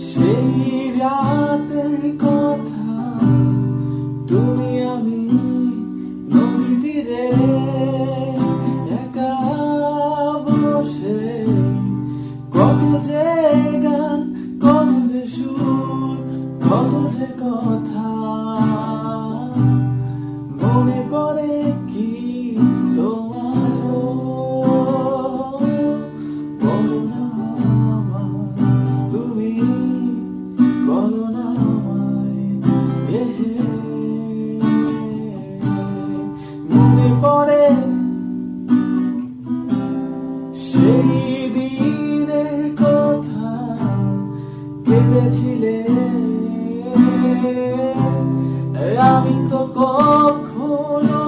সেই রাতের কথা, তুমি আমি নদী তীরে একা বসে, কত যে গান, কত যে সুর, কত যে কথা মনে পড়ে কি তোমারও? বলো না আমায়, তুমি বলো না আমায়, মনে পড়ে সেই দিনের কথা, কেঁদেছিলে আমি তো কখনো